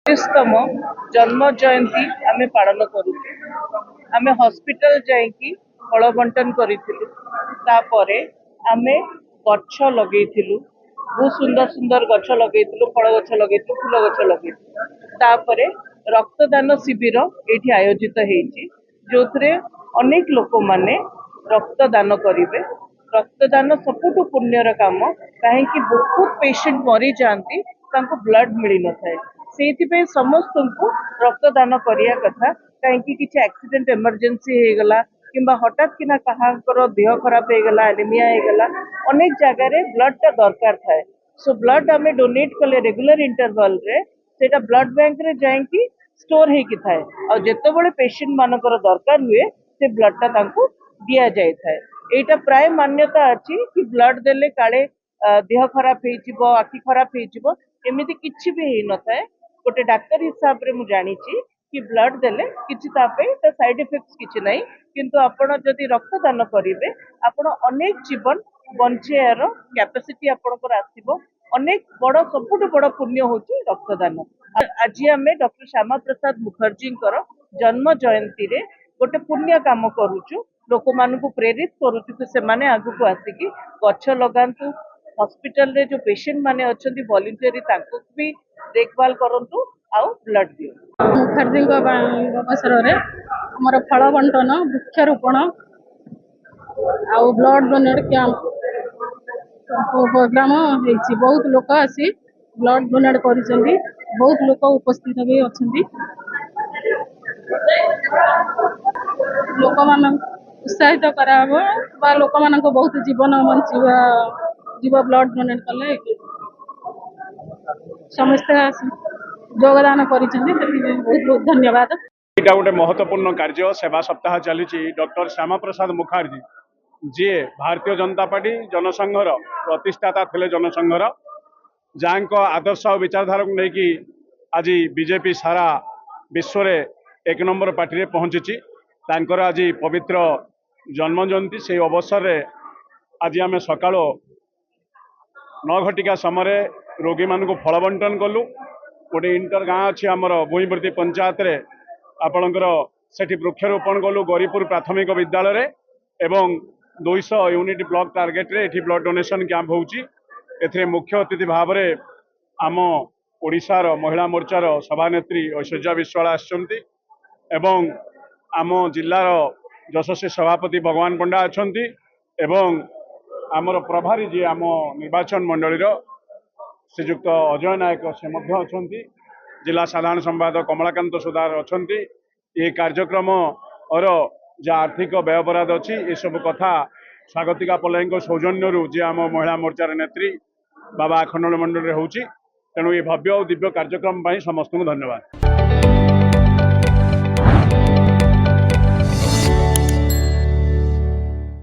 तम जन्म जयंती आम पालन करूँ। आम हॉस्पिटल जाइकी फल बंटन करूँ। आम गछ लगे बहुत सुंदर सुंदर गछ लगे फल गछ लगे फूल गछ लगे। रक्तदान शिविर ये आयोजित होती जो अनेक लोक माने रक्तदान करेंगे। रक्तदान सबुठ पुण्यर काम कहीं बहुत पेशेंट मरी जाती ब्लड मिल न था से समस्त को रक्तदान करने कथा कहीं किसी एक्सीडेंट इमरजेंसी हो गला कि हठात किना कहार देह खराब हो गला एनीमिया हो गला अनेक जगह ब्लड टा दरकार थाए। सो ब्लड आम डोनेट कले रेगुलर इंटरवल रे सेटा ब्लड बैंक रे जाइकी स्टोर होकी थाए और जितेबाला पेशेंट मानकर दरकार हुए से ब्लड टा तांको दिया जाए थाए। एटा प्राय मान्यता अच्छी कि ब्लड देले काले देह खराब हो आखि खराब हो एमती किसी भी हो न था। गोटे डाक्तर हिसाब से मुझे जानी कि ब्लड देले किसी साइड इफेक्ट्स किसी ना किंतु आपण जदि रक्तदान करेंगे आपण अनेक जीवन बंचार कैपेसिटी आपंकर आसो। अनेक बड़ सबुठ बड़ पुण्य हूँ रक्तदान। आज आम डॉक्टर श्यामा प्रसाद मुखर्जी जन्म जयंती रे गोटे पुण्य काम करुचु लोक मान प्रेरित करुचु कि से माने आगु को आसिकी गछ लगातु। हॉस्पिटल रे जो पेशेंट माने अच्छी वॉलंटियरी तांको भी देखभाल करंतु आउ ब्लड दियो। मुखर्जी अवसर में आमर फल बंटन वृक्षारोपण आउ ब्लड डोनेट कैंप प्रोग्राम होती बहुत लोक आसी ब्लड डोनेट कर बहुत लोक उपस्थित भी अच्छा लोक मान उत्साहित करा लोक मान बहुत जीवन बंचा जीव ब्लड डोनेट कले समस्ते योगदान कर बहुत बहुत धन्यवाद। यहाँ गोटे महत्वपूर्ण कार्य सेवा सप्ताह चली डॉक्टर श्यामा प्रसाद मुखर्जी जी भारतीय जनता पार्टी जनसंघर प्रतिष्ठाता थे जनसंघर जहाँ आदर्श और विचारधारा को लेकिन आज बीजेपी सारा विश्व रे एक नंबर पार्टी रे पहुंची आज पवित्र जन्म जयंती से अवसर रे आज आम सका 9 घटिका समय रोगी मान फल बंटन कलु। गोटे इंटर गाँ अच्छी आमर भूईवर्ती पंचायत रे आपणकर सेठी वृक्षारोपण कलु गरीपुर प्राथमिक विद्यालय एवं 200 यूनिट ब्लॉक टार्गेट रे एठी ब्लड डोनेशन कैंप होउची। एथे मुख्य अतिथि भाव में आम ओडिशार महिला मोर्चार सभानेत्री ऐश्वर्या विश्वाल आछंती एवं आम जिलार यशस्वी सभापति भगवान पंडा अछंती एवं आमर प्रभारी जी आम निर्वाचन मंडली श्रीजुक्त अजय नायक से मध्य अछंती जिला साधारण संपादक कमलाकांत सुधार अछंती। ये कार्यक्रम और जो आर्थिक व्यय बराद अच्छी ये सब कथा स्वागतिका पल्लई सौजन्य जी आम महिला मोर्चार नेत्री बाबा अखंड मंडल होची। तेणु ये भव्य और दिव्य कार्यक्रम समस्त को धन्यवाद।